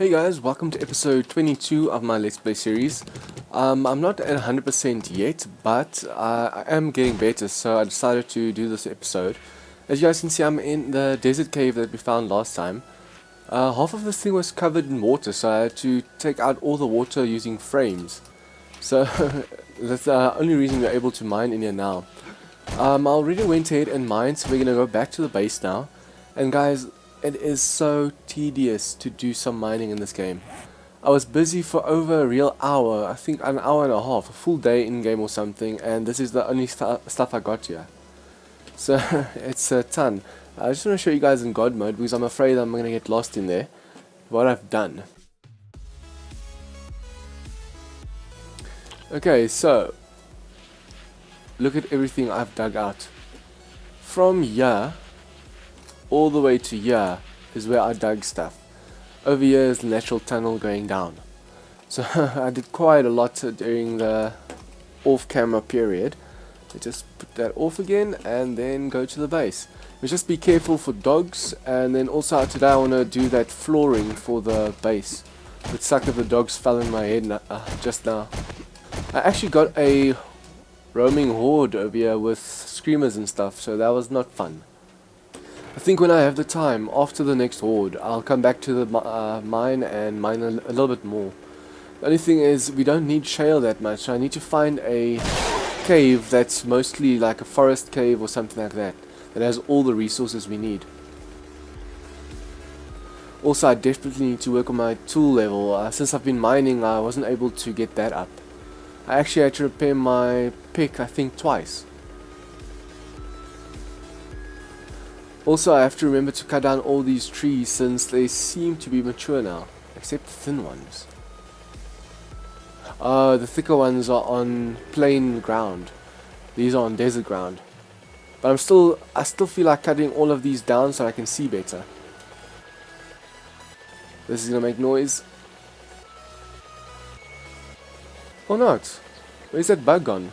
Hey guys, welcome to episode 22 of my Let's Play series. I'm not at 100% yet, but I am getting better, so I decided to do this episode. As you guys can see, I'm in the desert cave that we found last time. Half of this thing was covered in water, so I had to take out all the water using frames. So that's the only reason we're able to mine in here now. I already went ahead and mined, so we're going to go back to the base now. And guys, it is so tedious to do some mining in this game. I was busy for over a real hour, I think an hour and a half, a full day in game or something, and this is the only stuff I got here. So it's a ton. I just want to show you guys in God mode because I'm afraid I'm going to get lost in there. What I've done. Okay, so look at everything I've dug out. From here all the way to here is where I dug stuff. Over here is the natural tunnel going down. So I did quite a lot during the off-camera period. So just put that off again and then go to the base. But just be careful for dogs, and then also today I want to do that flooring for the base. It sucked if the dogs fell in my head just now. I actually got a roaming horde over here with screamers and stuff, so that was not fun. I think when I have the time, after the next horde, I'll come back to the mine and mine a little bit more. The only thing is, we don't need shale that much. I need to find a cave that's mostly like a forest cave or something like that, that has all the resources we need. Also, I definitely need to work on my tool level. Since I've been mining, I wasn't able to get that up. I actually had to repair my pick, I think, twice. Also, I have to remember to cut down all these trees since they seem to be mature now, except the thin ones. The thicker ones are on plain ground. These are on desert ground. But I still feel like cutting all of these down so I can see better. This is gonna make noise. Or not. Where's that bug gone?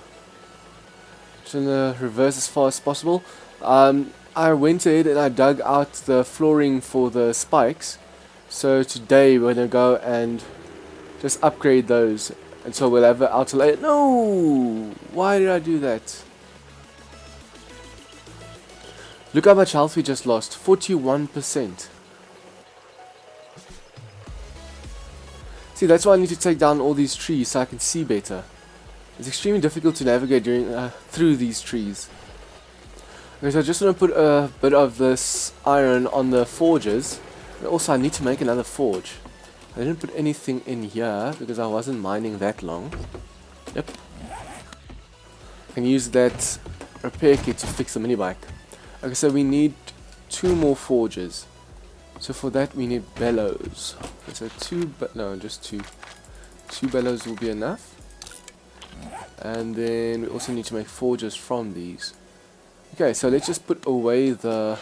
Just gonna reverse as far as possible. I went ahead and I dug out the flooring for the spikes. So today we're gonna go and just upgrade those. And so we'll have an outer layer. No! Why did I do that? Look how much health we just lost. 41%. See, that's why I need to take down all these trees so I can see better. It's extremely difficult to navigate through these trees. Okay, so I just want to put a bit of this iron on the forges. And also I need to make another forge. I didn't put anything in here because I wasn't mining that long. Yep. I can use that repair kit to fix the mini bike. Okay, so we need 2 more forges. So for that we need bellows. Okay, so just two. 2 bellows will be enough. And then we also need to make forges from these. Okay, so let's just put away the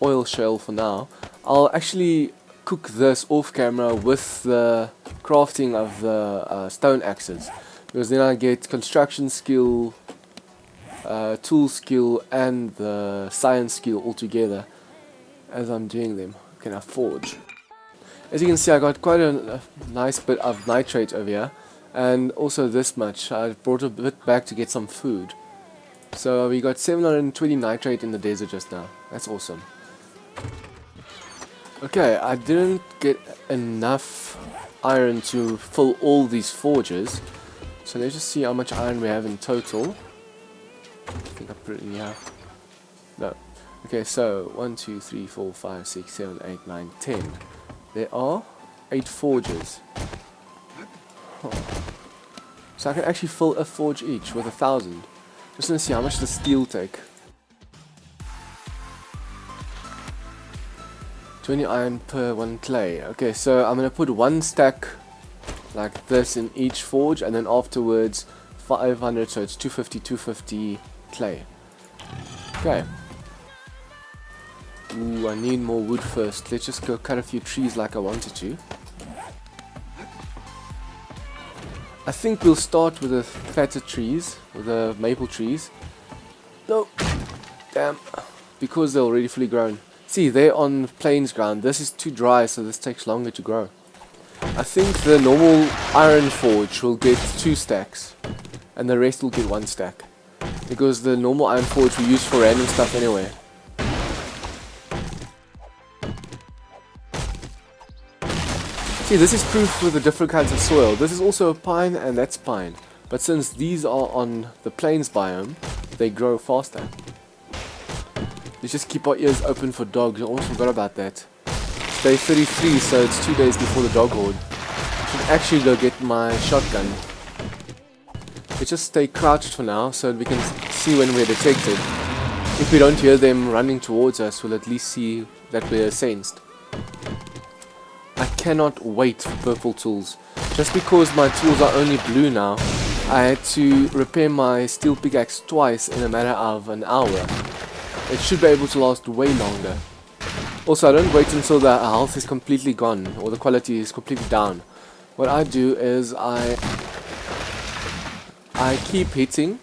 oil shell for now. I'll actually cook this off camera with the crafting of the stone axes, because then I get construction skill, tool skill and the science skill all together as I'm doing them. Okay, now forge. As you can see, I got quite a nice bit of nitrate over here, and also this much. I brought a bit back to get some food. So we got 720 nitrate in the desert just now. That's awesome. Okay, I didn't get enough iron to fill all these forges. So let's just see how much iron we have in total. I think I put it in here. No. Okay, so 1, 2, 3, 4, 5, 6, 7, 8, 9, 10. There are 8 forges. Huh. So I can actually fill a forge each with 1,000. Just want to see how much the steel take. 20 iron per 1 clay. Okay, so I'm going to put 1 stack like this in each forge, and then afterwards 500, so it's 250 clay. Okay. Ooh, I need more wood first. Let's just go cut a few trees like I wanted to. I think we'll start with the fatter trees, with the maple trees. No, damn, because they're already fully grown. See, they're on plains ground. This is too dry, so this takes longer to grow. I think the normal iron forge will get 2 stacks, and the rest will get 1 stack. Because the normal iron forge we use for random stuff anyway. See, this is proof with the different kinds of soil. This is also a pine, and that's pine. But since these are on the plains biome, they grow faster. Let's just keep our ears open for dogs. I almost forgot about that. It's day 33, so it's 2 days before the dog horde. I should actually go get my shotgun. Let's just stay crouched for now, so we can see when we're detected. If we don't hear them running towards us, we'll at least see that we're sensed. I cannot wait for purple tools. Just because my tools are only blue now, I had to repair my steel pickaxe twice in a matter of an hour. It should be able to last way longer. Also, I don't wait until the health is completely gone or the quality is completely down. What I do is I keep hitting,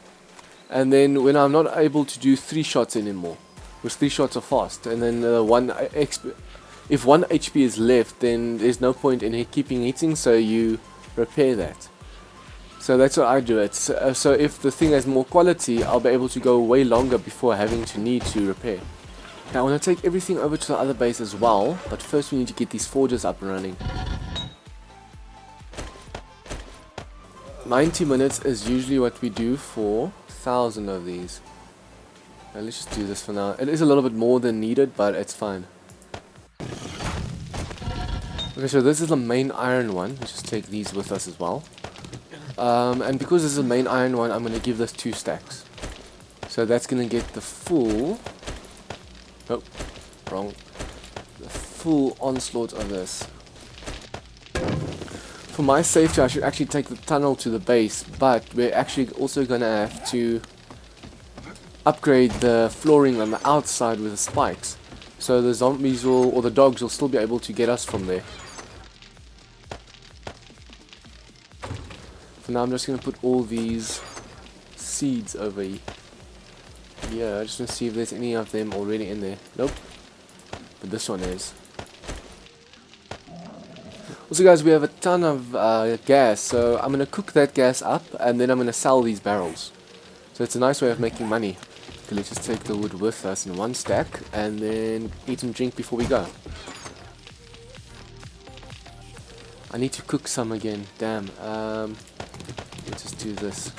and then when I'm not able to do 3 shots anymore, because 3 shots are fast, and then if 1 HP is left, then there's no point in keeping hitting, so you repair that. So that's what I do it. So if the thing has more quality, I'll be able to go way longer before having to need to repair. Now I want to take everything over to the other base as well, but first we need to get these forges up and running. 90 minutes is usually what we do for 1,000 of these. Now let's just do this for now. It is a little bit more than needed, but it's fine. Okay, so this is the main iron one. Let's just take these with us as well. And because this is the main iron one, I'm going to give this 2 stacks. So that's going to get the full... Oh, wrong. The full onslaught of this. For my safety, I should actually take the tunnel to the base, but we're actually also going to have to upgrade the flooring on the outside with the spikes. So the zombies will, or the dogs will still be able to get us from there. For now I'm just going to put all these seeds over here. I just want to see if there's any of them already in there. Nope. But this one is. Also guys, we have a ton of gas, so I'm going to cook that gas up and then I'm going to sell these barrels. So it's a nice way of making money. Okay, let's just take the wood with us in 1 stack and then eat and drink before we go. I need to cook some again, damn. Let's just do this.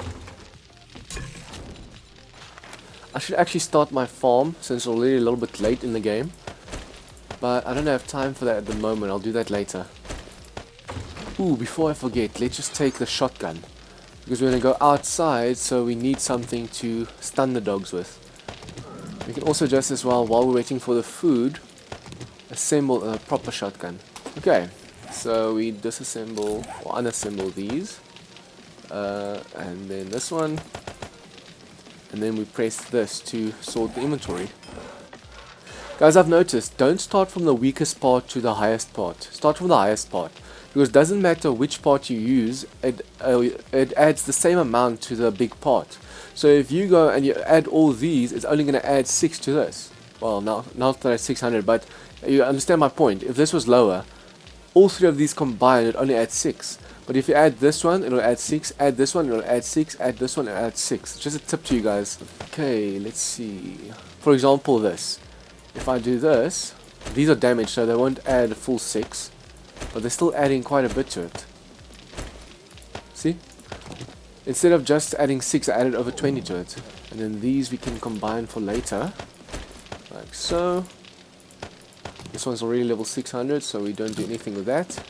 I should actually start my farm since it's already a little bit late in the game. But I don't have time for that at the moment, I'll do that later. Ooh, before I forget, let's just take the shotgun. Because we're going to go outside, so we need something to stun the dogs with. We can also just as well, while we're waiting for the food, assemble a proper shotgun. Okay, so we disassemble or unassemble these. And then this one. And then we press this to sort the inventory. Guys, I've noticed, don't start from the weakest part to the highest part. Start from the highest part. Because it doesn't matter which part you use, it adds the same amount to the big part. So if you go and you add all these, it's only going to add 6 to this. Well, not that it's 600, but you understand my point. If this was lower, all 3 of these combined, it only adds 6. But if you add this one, it'll add 6, add this one, it'll add 6, add this one, it'll add 6. Just a tip to you guys. Okay, let's see. For example, this. If I do this, these are damaged, so they won't add a full 6. But they're still adding quite a bit to it. See? Instead of just adding 6, I added over 20 to it. And then these we can combine for later. Like so. This one's already level 600, so we don't do anything with that.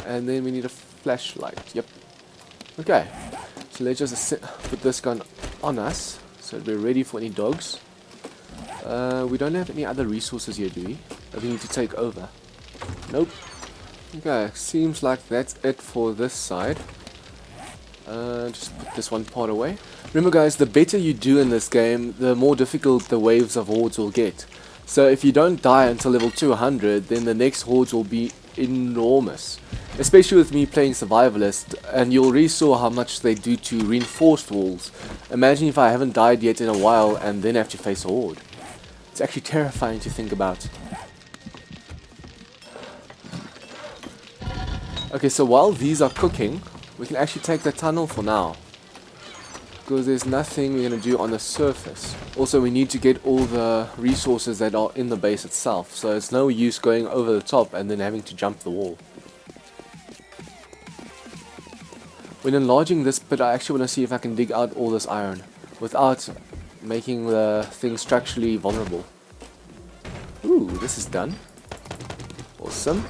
And then we need a flashlight. Yep. Okay. So let's just put this gun on us, so that we're ready for any dogs. We don't have any other resources here, do we? That we need to take over. Nope. Okay, seems like that's it for this side. Just put this one part away. Remember guys, the better you do in this game, the more difficult the waves of hordes will get. So if you don't die until level 200, then the next hordes will be enormous. Especially with me playing Survivalist, and you already saw how much they do to reinforced walls. Imagine if I haven't died yet in a while and then have to face a horde. It's actually terrifying to think about. Okay, so while these are cooking, we can actually take the tunnel for now, because there's nothing we're going to do on the surface. Also, we need to get all the resources that are in the base itself, so it's no use going over the top and then having to jump the wall. When enlarging this pit, I actually want to see if I can dig out all this iron without making the thing structurally vulnerable. Ooh, this is done. Awesome.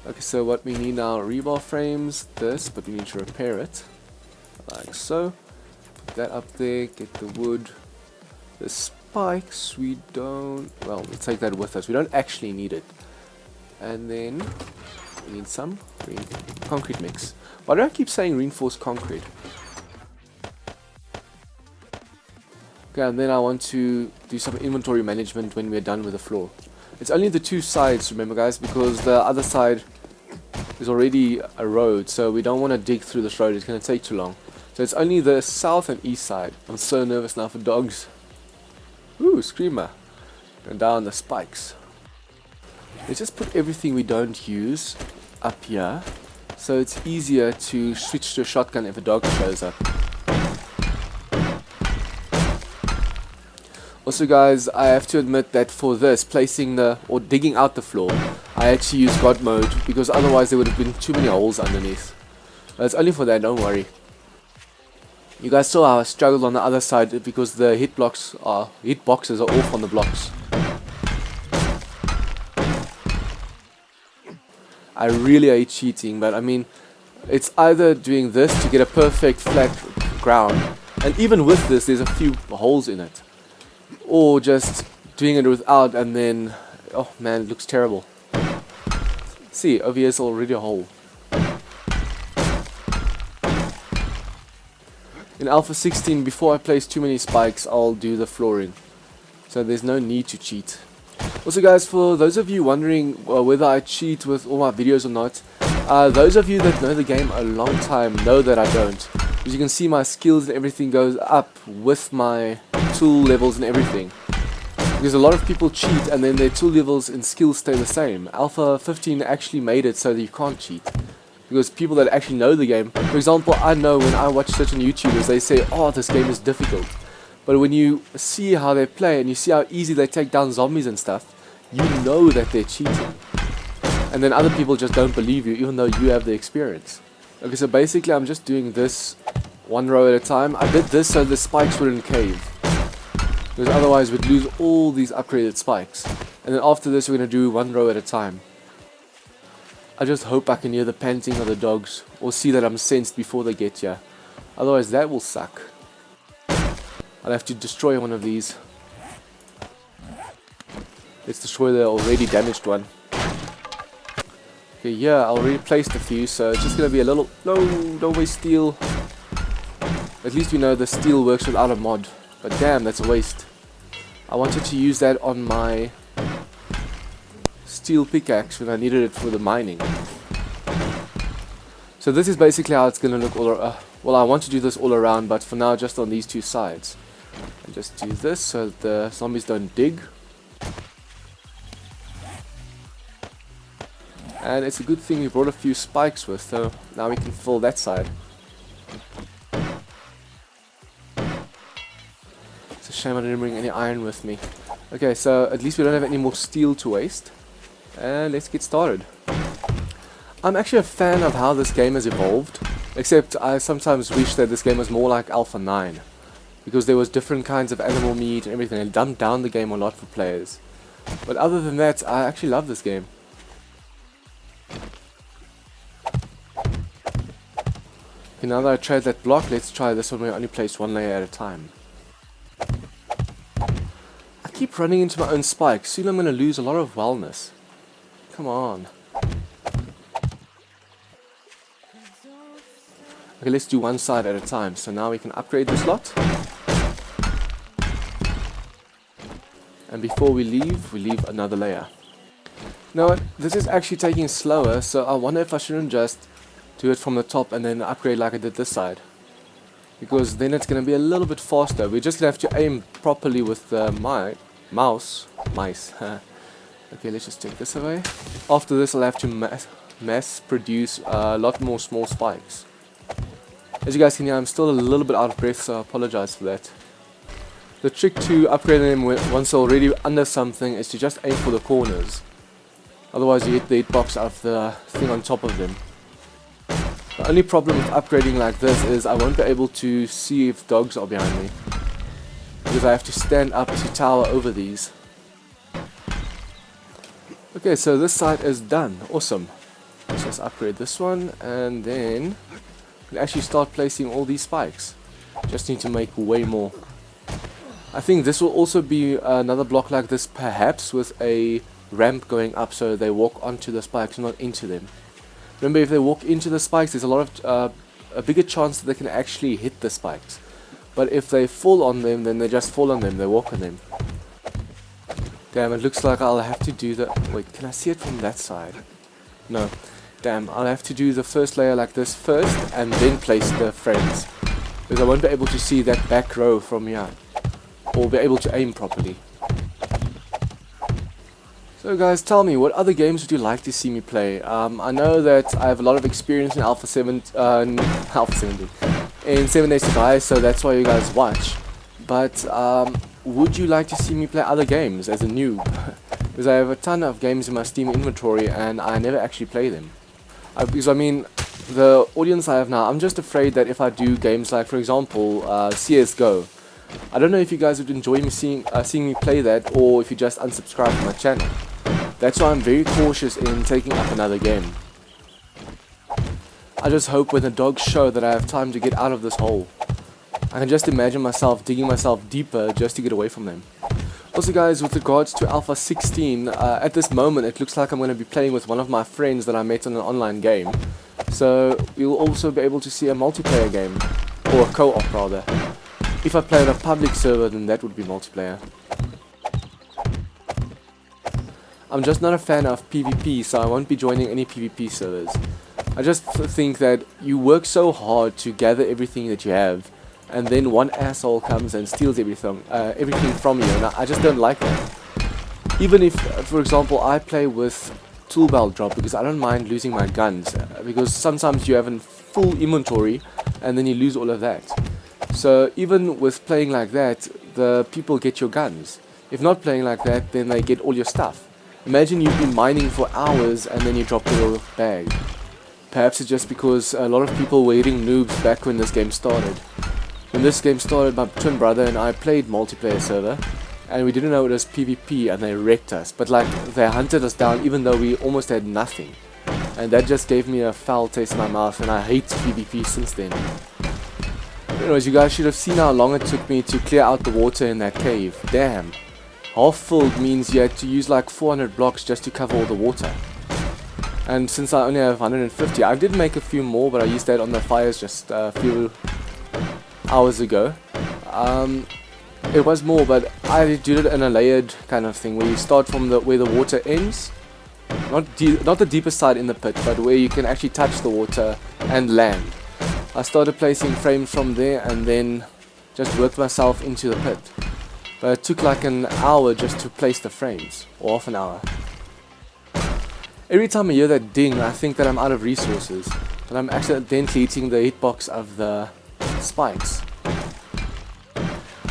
Okay, so what we need now, rebar frames, this, but we need to repair it, like so. Put that up there, get the wood. The spikes, we don't, well, we'll take that with us, we don't actually need it. And then, we need some concrete mix. Why do I keep saying reinforced concrete? Okay, and then I want to do some inventory management when we're done with the floor. It's only the two sides, remember guys, because the other side is already a road, so we don't want to dig through this road, it's going to take too long. So it's only the south and east side. I'm so nervous now for dogs. Ooh, screamer. And down the spikes. Let's just put everything we don't use up here, so it's easier to switch to a shotgun if a dog shows up. Also guys, I have to admit that for this, placing the, or digging out the floor, I actually use God mode, because otherwise there would have been too many holes underneath. It's only for that, don't worry. You guys saw how I struggled on the other side because the hitboxes are off on the blocks. I really hate cheating, but I mean, it's either doing this to get a perfect flat ground, and even with this there's a few holes in it, or just doing it without, and then, oh man, it looks terrible. See, over here is already a hole. In Alpha 16, before I place too many spikes, I'll do the flooring, so there's no need to cheat. Also guys, for those of you wondering whether I cheat with all my videos or not, those of you that know the game a long time know that I don't. As you can see, my skills and everything goes up with my tool levels and everything. Because a lot of people cheat and then their tool levels and skills stay the same. Alpha 15 actually made it so that you can't cheat. Because people that actually know the game, for example, I know when I watch certain YouTubers, they say, oh, this game is difficult. But when you see how they play and you see how easy they take down zombies and stuff, you know that they're cheating. And then other people just don't believe you, even though you have the experience. Okay, so basically I'm just doing this one row at a time. I did this so the spikes wouldn't cave, because otherwise we'd lose all these upgraded spikes. And then after this we're going to do one row at a time. I just hope I can hear the panting of the dogs, or see that I'm sensed before they get here. Otherwise that will suck. I'll have to destroy one of these. Let's destroy the already damaged one. Okay, yeah, I already placed a few, so it's just going to be a little... No, don't waste steel. At least we know the steel works without a mod. But damn, that's a waste. I wanted to use that on my steel pickaxe when I needed it for the mining. So this is basically how it's going to look all around. Well, I want to do this all around, but for now just on these two sides. And just do this so that the zombies don't dig. And it's a good thing we brought a few spikes with, so now we can fill that side. It's a shame I didn't bring any iron with me. Okay, so at least we don't have any more steel to waste. And let's get started. I'm actually a fan of how this game has evolved, except I sometimes wish that this game was more like Alpha 9. Because there was different kinds of animal meat and everything, and dumbed down the game a lot for players. But other than that, I actually love this game. Okay, now that I tried that block, let's try this one where I only place one layer at a time. I keep running into my own spikes, soon I'm going to lose a lot of wellness. Come on. Okay, let's do one side at a time, so now we can upgrade this lot. And before we leave another layer. Now, this is actually taking slower, so I wonder if I shouldn't just do it from the top and then upgrade like I did this side. because then it's going to be a little bit faster. We're just going to have to aim properly with the mice. Okay, let's just take this away. After this, I'll have to mass produce a lot more small spikes. As you guys can hear, I'm still a little bit out of breath, so I apologize for that. The trick to upgrading them once they're already under something is to just aim for the corners. Otherwise you hit the hitbox of the thing on top of them. The only problem with upgrading like this is I won't be able to see if dogs are behind me, because I have to stand up to tower over these. Okay, so this side is done. Awesome. Let's just upgrade this one, and then we'll actually start placing all these spikes. Just need to make way more. I think this will also be another block like this, perhaps with a ramp going up so they walk onto the spikes, not into them. Remember, if they walk into the spikes, there's a lot of a bigger chance that they can actually hit the spikes. But if they fall on them, then they just fall on them, they walk on them. Damn, it looks like I'll have to do the... Wait, can I see it from that side? No. Damn, I'll have to do the first layer like this first, and then place the frames. Because I won't be able to see that back row from here, or be able to aim properly. So guys, tell me, what other games would you like to see me play? I know that I have a lot of experience in Alpha 17, in 7 Days to Die, so that's why you guys watch. But would you like to see me play other games as a noob? Because I have a ton of games in my Steam inventory and I never actually play them. Because I mean, the audience I have now, I'm just afraid that if I do games like, for example, CSGO, I don't know if you guys would enjoy me seeing me play that, or if you just unsubscribe from my channel. That's why I'm very cautious in taking up another game. I just hope when the dogs show that I have time to get out of this hole. I can just imagine myself digging myself deeper just to get away from them. Also guys, with regards to Alpha 16, at this moment it looks like I'm going to be playing with one of my friends that I met on an online game. So you'll also be able to see a multiplayer game, or a co-op rather. If I play on a public server, then that would be multiplayer. I'm just not a fan of PvP, so I won't be joining any PvP servers. I just think that you work so hard to gather everything that you have, and then one asshole comes and steals everything from you, and I just don't like that. Even if, for example, I play with Toolbelt drop, because I don't mind losing my guns, because sometimes you have a full inventory, and then you lose all of that. So even with playing like that, the people get your guns. If not playing like that, then they get all your stuff. Imagine you've been mining for hours and then you drop your bag. Perhaps it's just because a lot of people were hitting noobs back when this game started. When this game started, my twin brother and I played multiplayer server, and we didn't know it was PvP, and they wrecked us. But like, they hunted us down even though we almost had nothing. And that just gave me a foul taste in my mouth, and I hate PvP since then. Anyways, you guys should have seen how long it took me to clear out the water in that cave. Damn. Half filled means you had to use like 400 blocks just to cover all the water. And since I only have 150, I did make a few more, but I used that on the fires just a few hours ago. It was more, but I did it in a layered kind of thing, where you start from where the water ends. Not the deepest side in the pit, but where you can actually touch the water and land. I started placing frames from there and then just worked myself into the pit. But it took like an hour just to place the frames, or half an hour. Every time I hear that ding, I think that I'm out of resources, but I'm accidentally eating the hitbox of the spikes.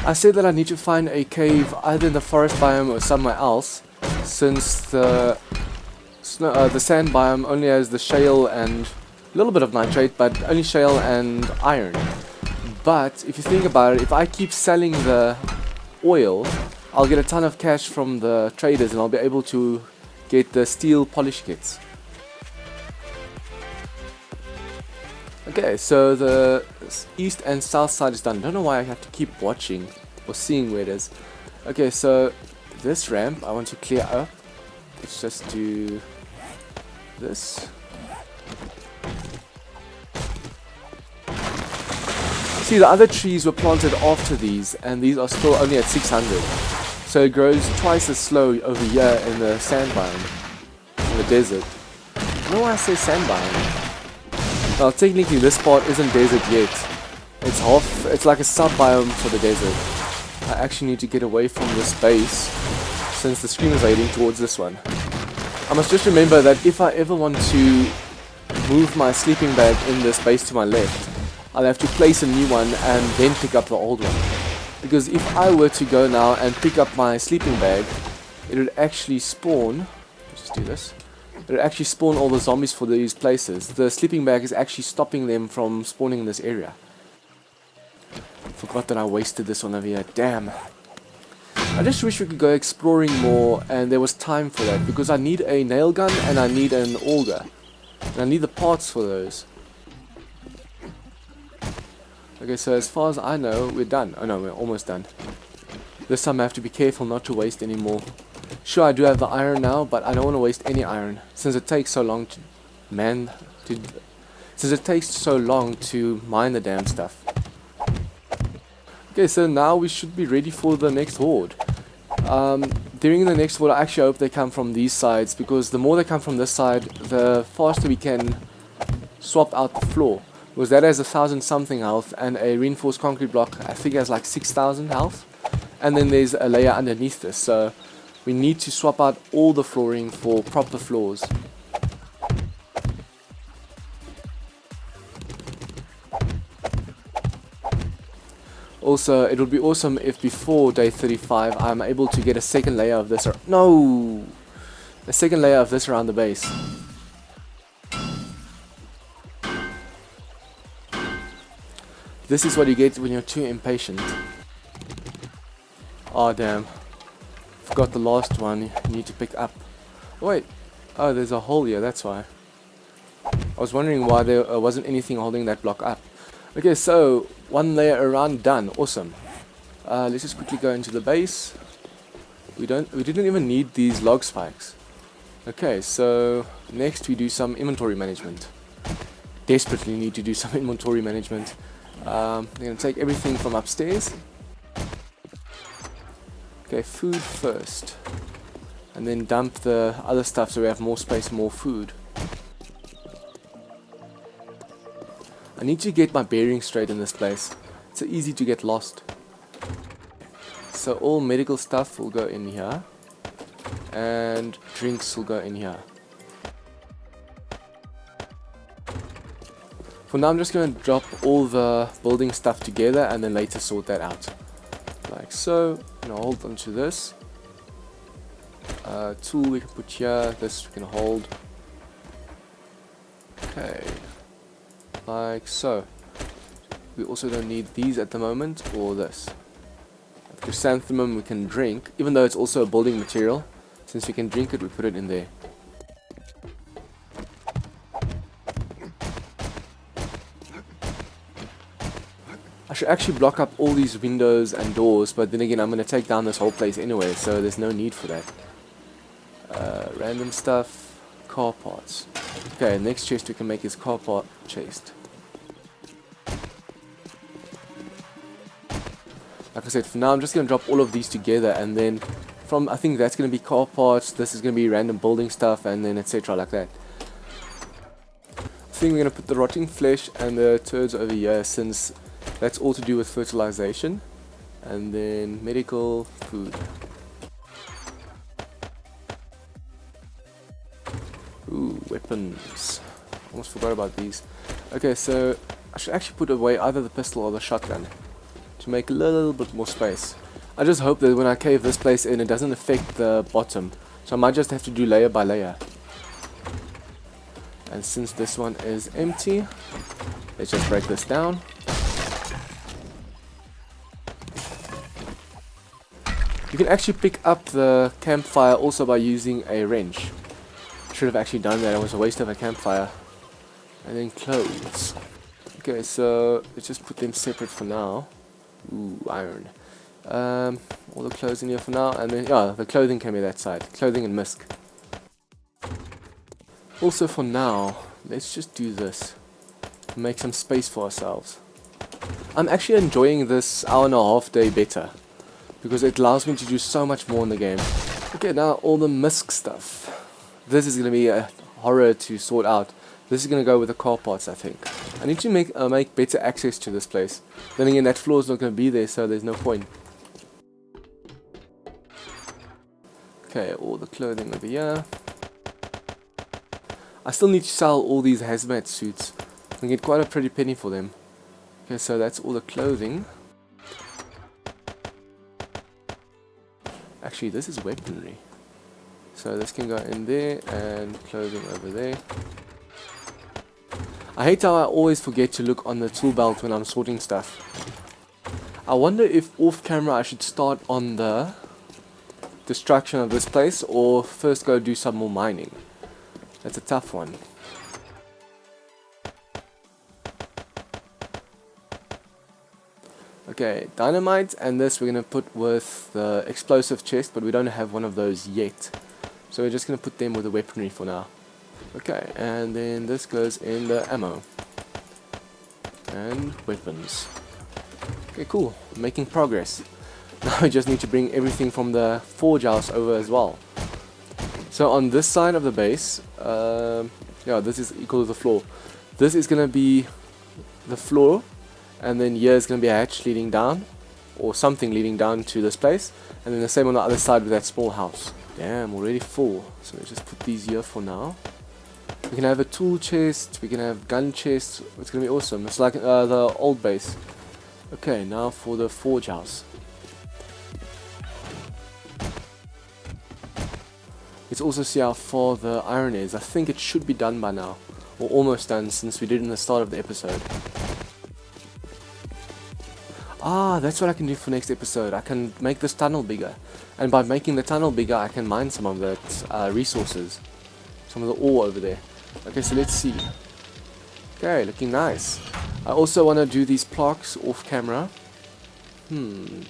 I said that I need to find a cave either in the forest biome or somewhere else, since the sand biome only has the shale and a little bit of nitrate, but only shale and iron. But if you think about it, if I keep selling the oil, I'll get a ton of cash from the traders, and I'll be able to get the steel polish kits. Okay, so the east and south side is done. I don't know why I have to keep watching or seeing where it is. Okay, so this ramp I want to clear up. Let's just do this. See, the other trees were planted after these, and these are still only at 600. So it grows twice as slow over here in the sand biome, in the desert. I don't know why I say sand biome. Well, technically this part isn't desert yet. It's like a sub-biome for the desert. I actually need to get away from this base since the stream is leading towards this one. I must just remember that if I ever want to move my sleeping bag in this base to my left, I'll have to place a new one and then pick up the old one. Because if I were to go now and pick up my sleeping bag, it would actually spawn, let's just do this, it would actually spawn all the zombies for these places. The sleeping bag is actually stopping them from spawning in this area. Forgot that I wasted this one over here, damn. I just wish we could go exploring more and there was time for that, because I need a nail gun and I need an auger. And I need the parts for those. Okay, so as far as I know, we're done. Oh no, we're almost done. This time I have to be careful not to waste any more. Sure, I do have the iron now, but I don't want to waste any iron, since it takes so long to mine the damn stuff. Okay, so now we should be ready for the next horde. During the next horde, I actually hope they come from these sides, because the more they come from this side, the faster we can swap out the floor. Because that has 1,000 something health, and a reinforced concrete block I think has like 6,000 health. And then there's a layer underneath this, so we need to swap out all the flooring for proper floors. Also, it would be awesome if before day 35 I'm able to get a second layer of this, a second layer of this around the base. This is what you get when you're too impatient. Oh damn. Forgot the last one you need to pick up. Wait. Oh, there's a hole here, that's why. I was wondering why there wasn't anything holding that block up. Okay, so one layer around, done. Awesome. Let's just quickly go into the base. We didn't even need these log spikes. Okay, so next we do some inventory management. Desperately need to do some inventory management. I'm going to take everything from upstairs. Okay, food first. And then dump the other stuff so we have more space, more food. I need to get my bearings straight in this place. It's so easy to get lost. So all medical stuff will go in here. And drinks will go in here. For now I'm just going to drop all the building stuff together and then later sort that out. Like so. I'm going to hold onto this. Tool we can put here. This we can hold. Okay. Like so. We also don't need these at the moment, or this. Chrysanthemum we can drink, even though it's also a building material. Since we can drink it, we put it in there. I should actually block up all these windows and doors, but then again I'm going to take down this whole place anyway, so there's no need for that. Random stuff, car parts. Okay, next chest we can make is car part chest. Like I said, for now I'm just going to drop all of these together, and then from, I think that's going to be car parts, this is going to be random building stuff, and then etc. like that. I think we're going to put the rotting flesh and the turds over here, since that's all to do with fertilization. And then medical, food. Ooh, weapons. Almost forgot about these. Okay, so I should actually put away either the pistol or the shotgun to make a little bit more space. I just hope that when I cave this place in, it doesn't affect the bottom. So I might just have to do layer by layer. And since this one is empty, let's just break this down. You can actually pick up the campfire also by using a wrench. Should have actually done that, it was a waste of a campfire. And then clothes. Okay, so let's just put them separate for now. Ooh, iron. All the clothes in here for now, and then, yeah, the clothing can be that side. Clothing and misc. Also for now, let's just do this. Make some space for ourselves. I'm actually enjoying this hour-and-a-half day better, because it allows me to do so much more in the game. Okay, now all the misc stuff. This is going to be a horror to sort out, This is gonna go with the car parts, I think. I need to make better access to this place. Then again, that floor is not gonna be there, so there's no point. Okay, all the clothing over here. I still need to sell all these hazmat suits. I can get quite a pretty penny for them. Okay, so that's all the clothing. Actually, this is weaponry. So this can go in there, and clothing over there. I hate how I always forget to look on the tool belt when I'm sorting stuff. I wonder if off camera I should start on the destruction of this place, or first go do some more mining. That's a tough one. Okay, dynamite, and this we're going to put with the explosive chest, but we don't have one of those yet. So we're just going to put them with the weaponry for now. Okay, and then this goes in the ammo. And weapons. Okay, cool. Making progress. Now we just need to bring everything from the forge house over as well. So on this side of the base, yeah, this is equal to the floor. This is going to be the floor, and then here is going to be a hatch leading down, or something leading down to this place, and then the same on the other side with that small house. Damn, already full. So let's just put these here for now. We can have a tool chest, we can have gun chest. It's going to be awesome. It's like the old base. Okay, now for the forge house. Let's also see how far the iron is. I think it should be done by now, or almost done, since we did in the start of the episode. Ah, that's what I can do for next episode. I can make this tunnel bigger, and by making the tunnel bigger I can mine some of that resources, some of the ore over there. Okay, so let's see. Okay, looking nice. I also want to do these plaques off camera. I'm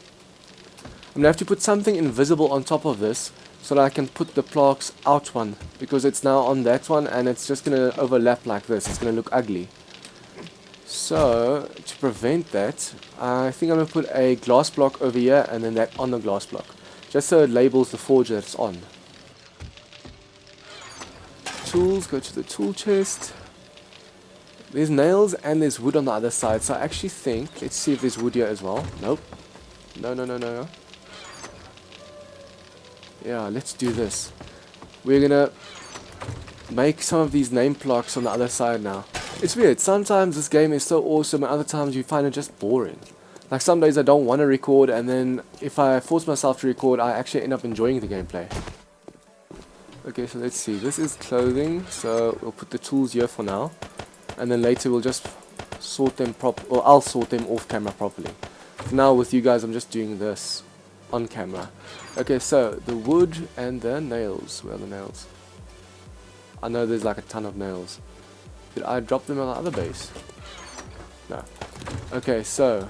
gonna have to put something invisible on top of this, so that I can put the plaques out one, because it's now on that one and it's just gonna overlap like this. It's gonna look ugly. So to prevent that, I think I'm gonna put a glass block over here and then that on the glass block, just so it labels the forge that it's on. Tools, go to the tool chest. There's nails and there's wood on the other side, so I actually think, let's see if there's wood here as well. Nope. No. Yeah, let's do this. We're gonna make some of these name plaques on the other side now. It's weird, sometimes this game is so awesome and other times you find it just boring. Like some days I don't want to record, and then if I force myself to record I actually end up enjoying the gameplay. Okay, so let's see, this is clothing, so we'll put the tools here for now, and then later we'll just sort them or I'll sort them off camera properly. For now with you guys I'm just doing this on camera. Okay, so the wood and the nails. Where are the nails? I know there's like a ton of nails. Did I drop them on the other base? No. Okay, so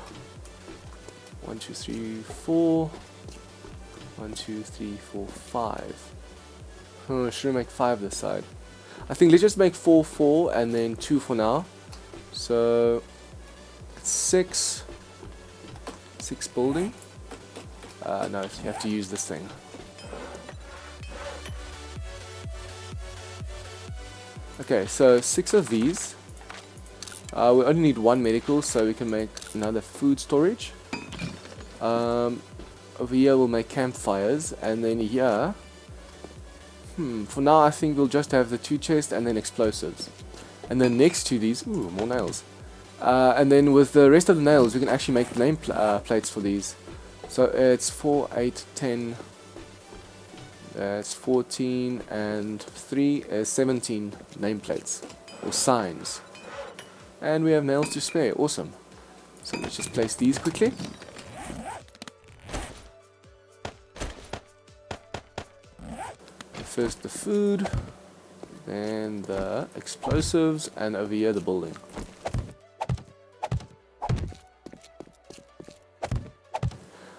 1, 2, 3, 4. 1, 2, 3, 4, 5. Should I make 5 this side? I think let's just make 4, 4, and then 2 for now. So 6 building. No, you have to use this thing. Okay, so 6 of these. We only need 1 medical, so we can make another food storage. Over here we'll make campfires, and then here, for now I think we'll just have the 2 chests and then explosives. And then next to these, ooh, more nails. And then with the rest of the nails we can actually make name plates for these. So it's 4, 8, 10, that's 14, and 3 is 17 nameplates, or signs. And we have nails to spare, awesome. So let's just place these quickly. First the food, then the explosives, and over here the building.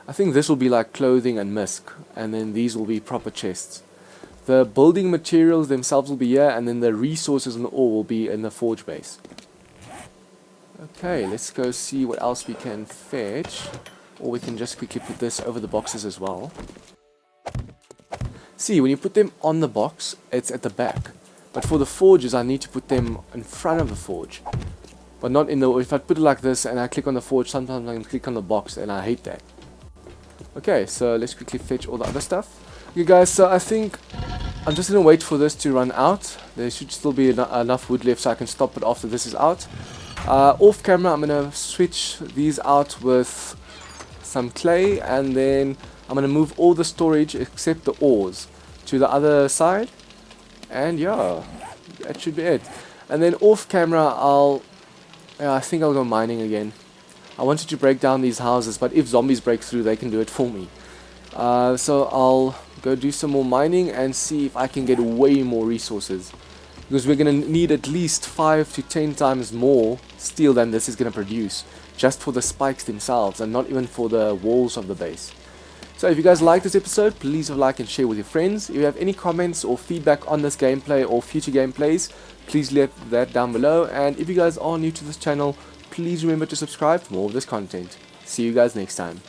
I think this will be like clothing and misc, and then these will be proper chests. The building materials themselves will be here, and then the resources and the ore will be in the forge base. Okay, let's go see what else we can fetch, or we can just quickly put this over the boxes as well. See, when you put them on the box, it's at the back. But for the forges, I need to put them in front of the forge. But not in the... If I put it like this and I click on the forge, sometimes I can click on the box, and I hate that. Okay, so let's quickly fetch all the other stuff. Okay guys, so I think I'm just going to wait for this to run out. There should still be enough wood left so I can stop it after this is out. Off camera, I'm going to switch these out with some clay, and then I'm going to move all the storage except the ores to the other side. And yeah, that should be it. And then off camera, I think I'll go mining again. I wanted to break down these houses, but if zombies break through, they can do it for me. So I'll go do some more mining and see if I can get way more resources. Because we're going to need at least 5 to 10 times more steel than this is going to produce. Just for the spikes themselves, and not even for the walls of the base. So if you guys like this episode, please like and share with your friends. If you have any comments or feedback on this gameplay or future gameplays, please leave that down below. And if you guys are new to this channel, please remember to subscribe for more of this content. See you guys next time.